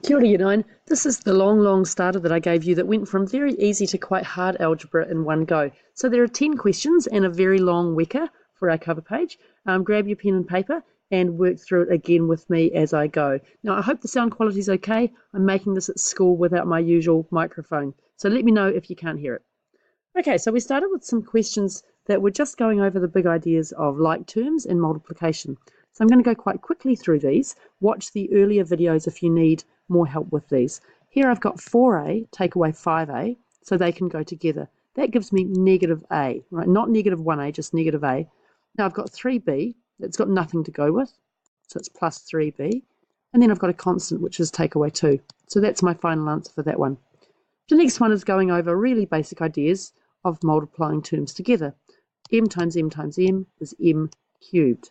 Kia ora, Year 9. This is the long starter that I gave you that went from very easy to quite hard algebra in one go. So there are 10 questions and a very long WEKA for our cover page. Grab your pen and paper and work through it again with me as I go. Now, I hope the sound quality is okay. I'm making this at school without my usual microphone. So let me know if you can't hear it. Okay, so we started with some questions that were just going over the big ideas of like terms and multiplication. So I'm going to go quite quickly through these. Watch the earlier videos if you need more help with these. Here I've got 4a, take away 5a, so they can go together. That gives me negative a, right? Not negative 1a, just negative a. Now I've got 3b, it's got nothing to go with, so it's plus 3b. And then I've got a constant, which is take away 2. So that's my final answer for that one. The next one is going over really basic ideas of multiplying terms together. M times m times m is m cubed.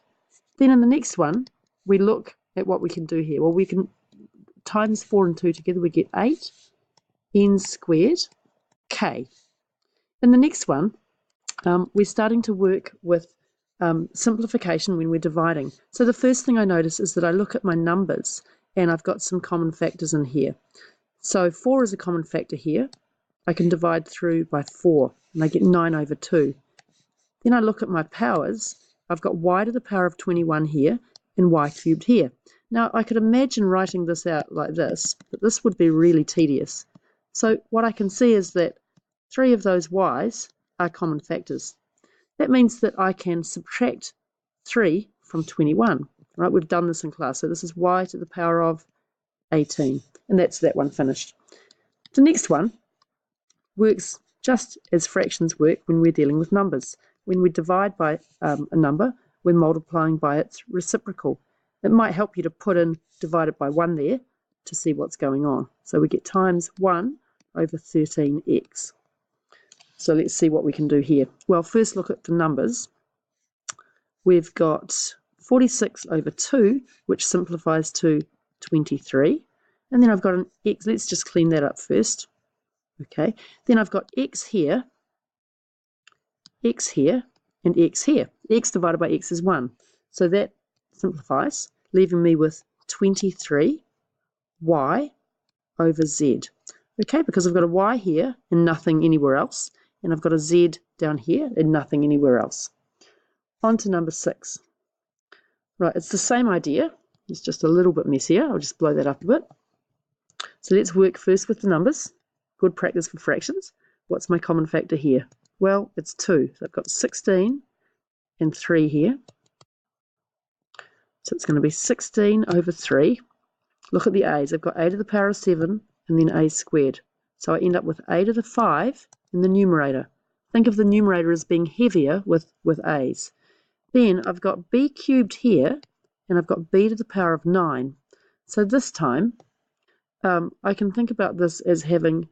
Then in the next one, we look at what we can do here. Well, we can times 4 and 2 together, we get 8 n squared k. In the next one, we're starting to work with simplification when we're dividing. So the first thing I notice is that I look at my numbers and I've got some common factors in here. So 4 is a common factor here. I can divide through by 4 and I get 9 over 2. Then I look at my powers. I've got y to the power of 21 here and y cubed here. Now I could imagine writing this out like this, but this would be really tedious. So what I can see is that 3 of those y's are common factors. That means that I can subtract 3 from 21. Right, we've done this in class. So this is y to the power of 18. And that's that one finished. The next one works just as fractions work when we're dealing with numbers. When we divide by a number, we're multiplying by its reciprocal. It might help you to put in divided by 1 there to see what's going on. So we get times 1 over 13x. So let's see what we can do here. Well, first look at the numbers. We've got 46 over 2, which simplifies to 23. And then I've got an x. Let's just clean that up first. Okay. Then I've got x here, and x here. X divided by x is 1. So that simplifies, leaving me with 23y over z. Okay, because I've got a y here and nothing anywhere else, and I've got a z down here and nothing anywhere else. On to number 6. Right, it's the same idea. It's just a little bit messier. I'll just blow that up a bit. So let's work first with the numbers. Good practice for fractions. What's my common factor here? Well, it's 2. So I've got 16 and 3 here. So it's going to be 16 over 3. Look at the a's. I've got a to the power of 7 and then a squared. So I end up with a to the 5 in the numerator. Think of the numerator as being heavier with a's. Then I've got b cubed here, and I've got b to the power of 9. So this time, I can think about this as having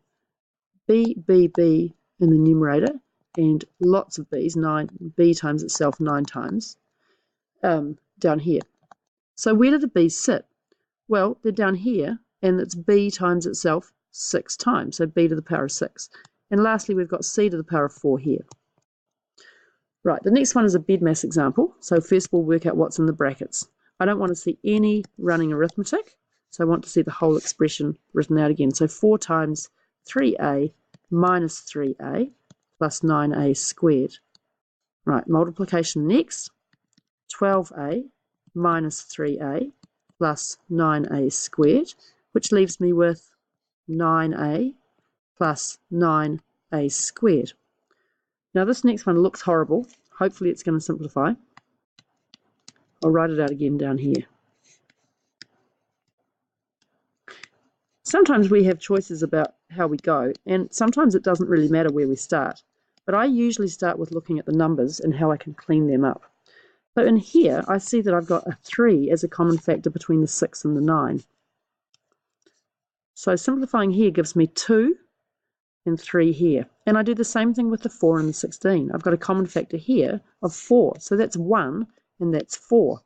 b in the numerator, and lots of b's, 9, b times itself 9 times, down here. So where do the b's sit? Well, they're down here, and it's b times itself 6 times, so b to the power of 6. And lastly, we've got c to the power of 4 here. Right, the next one is a BEDMAS example. So first we'll work out what's in the brackets. I don't want to see any running arithmetic, so I want to see the whole expression written out again. So 4 times 3a minus 3a plus 9a squared. Right, multiplication next. 12a minus 3a plus 9a squared, which leaves me with 9a plus 9a squared. Now this next one looks horrible. Hopefully it's going to simplify. I'll write it out again down here. Sometimes we have choices about how we go, and sometimes it doesn't really matter where we start. But I usually start with looking at the numbers and how I can clean them up. So in here, I see that I've got a 3 as a common factor between the 6 and the 9. So simplifying here gives me 2 and 3 here. And I do the same thing with the 4 and the 16. I've got a common factor here of 4. So that's 1 and that's 4.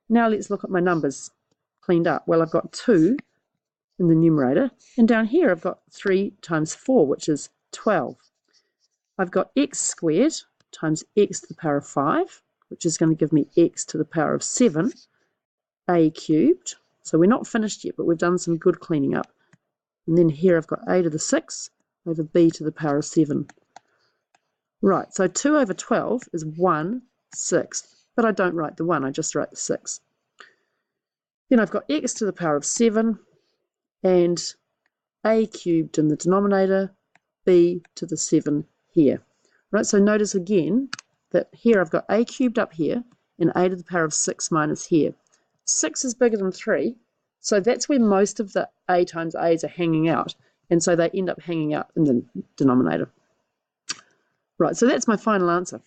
Now let's look at my numbers cleaned up. Well, I've got 2 in the numerator, and down here I've got 3 times 4, which is 12. I've got x squared times x to the power of 5, which is going to give me x to the power of 7, a cubed So we're not finished yet, but we've done some good cleaning up. And then here I've got a to the 6 over b to the power of 7. Right, so 2 over 12 is 1/6, but I don't write the 1, I just write the 6. Then I've got x to the power of 7 and a cubed in the denominator, b to the 7 here. Right, so notice again that here I've got a cubed up here and a to the power of 6 minus here. 6 is bigger than 3, so that's where most of the a times a's are hanging out, and so they end up hanging out in the denominator. Right, so that's my final answer.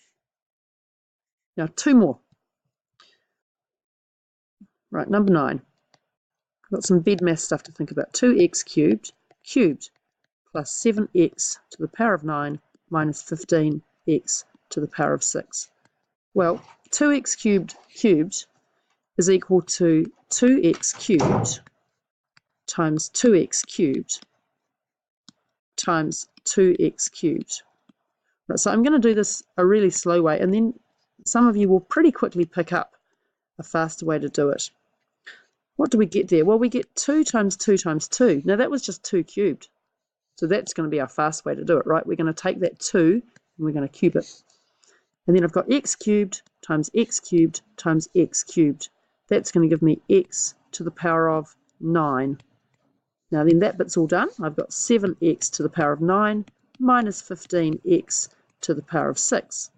Now, 2 more. Right, number 9. I've got some bed math stuff to think about. 2x cubed plus 7x to the power of 9 minus 15x to the power of 6. Well, 2x cubed is equal to 2x cubed times 2x cubed times 2x cubed. Right, so I'm going to do this a really slow way, and then some of you will pretty quickly pick up a faster way to do it. What do we get there? Well, we get 2 times 2 times 2. Now, that was just 2 cubed. So that's going to be our fast way to do it, right? We're going to take that 2 and we're going to cube it. And then I've got x cubed times x cubed times x cubed. That's going to give me x to the power of 9. Now then that bit's all done. I've got 7x to the power of 9 minus 15x to the power of 6.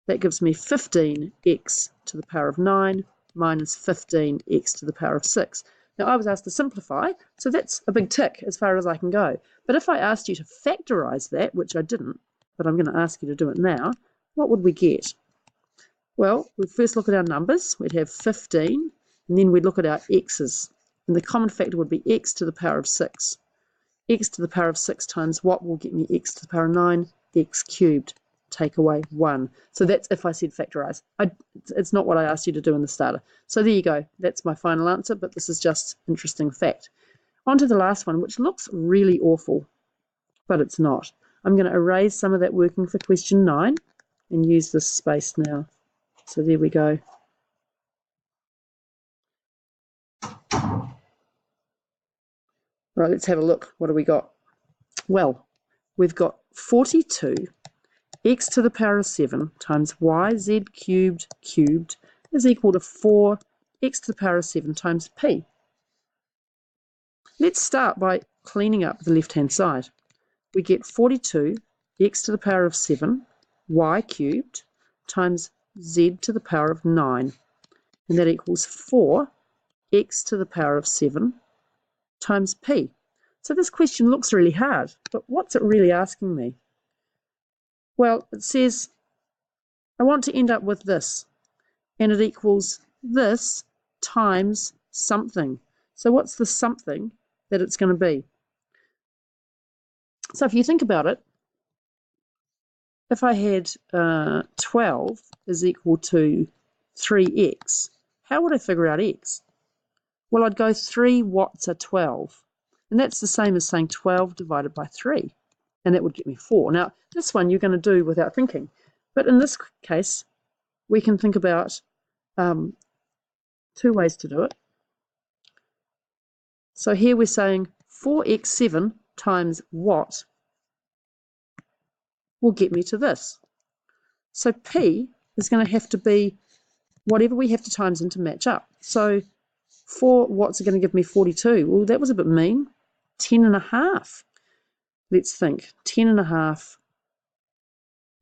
That gives me 15x to the power of 9 minus 15x to the power of 6. Now I was asked to simplify, so that's a big tick as far as I can go. But if I asked you to factorise that, which I didn't, but I'm going to ask you to do it now, what would we get? Well, we'd first look at our numbers. We'd have 15, and then we'd look at our x's. And the common factor would be x to the power of 6. X to the power of 6 times what will get me x to the power of 9? X cubed. Take away 1. So that's if I said factorise. It's not what I asked you to do in the starter. So there you go. That's my final answer, but this is just interesting fact. On to the last one, which looks really awful, but it's not. I'm going to erase some of that working for question 9 and use this space now. So there we go. Right, let's have a look. What do we got? Well, we've got 42 x to the power of 7 times yz cubed is equal to 4 x to the power of 7 times p. Let's start by cleaning up the left-hand side. We get 42 x to the power of 7 y cubed times z to the power of 9, and that equals 4 x to the power of 7 times p. So this question looks really hard, but what's it really asking me? Well, it says I want to end up with this, and it equals this times something. So what's the something that it's going to be? So if you think about it, if I had 12 is equal to 3x, how would I figure out x? Well, I'd go 3 watts are 12, and that's the same as saying 12 divided by 3, and that would get me 4. Now, this one you're going to do without thinking, but in this case, we can think about 2 ways to do it. So here we're saying 4x7 times what will get me to this. So P is going to have to be whatever we have to times in to match up. So 4 watts are going to give me 42. Well, that was a bit mean. 10.5. Let's think. 10.5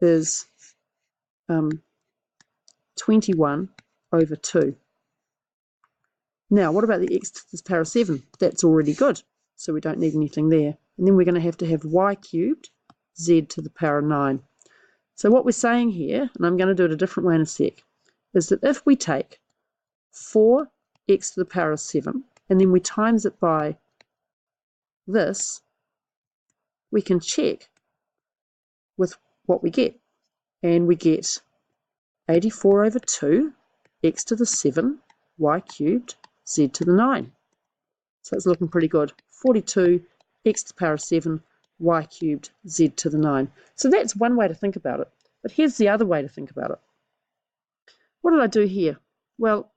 is 21 over 2. Now, what about the x to the power of 7? That's already good, so we don't need anything there. And then we're going to have y cubed z to the power of 9. So what we're saying here, and I'm going to do it a different way in a sec, is that if we take 4x to the power of 7 and then we times it by this, we can check with what we get. And we get 84 over 2 x to the 7 y cubed z to the 9. So it's looking pretty good. 42 x to the power of 7 y cubed z to the 9. So that's one way to think about it. But here's the other way to think about it. What did I do here? Well,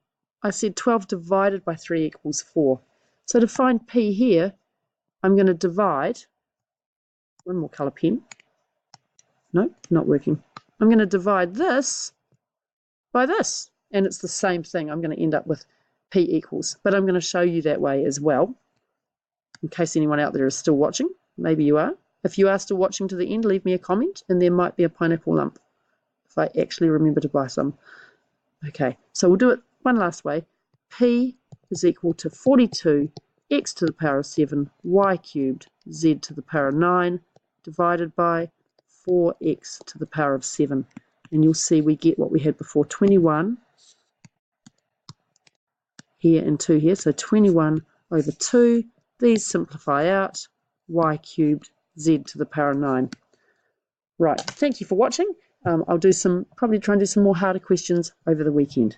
I said 12 divided by 3 equals 4. So to find P here, I'm going to divide, one more colour pen, no, not working. I'm going to divide this by this, and it's the same thing. I'm going to end up with P equals, but I'm going to show you that way as well, in case anyone out there is still watching. Maybe you are. If you are still watching to the end, leave me a comment, and there might be a pineapple lump, if I actually remember to buy some. Okay, so we'll do it one last way. P is equal to 42 x to the power of 7 y cubed z to the power of 9 divided by 4x to the power of 7. And you'll see we get what we had before, 21 here and 2 here. So 21 over 2. These simplify out. Y cubed z to the power of 9. Right, thank you for watching. I'll probably try and do some more harder questions over the weekend.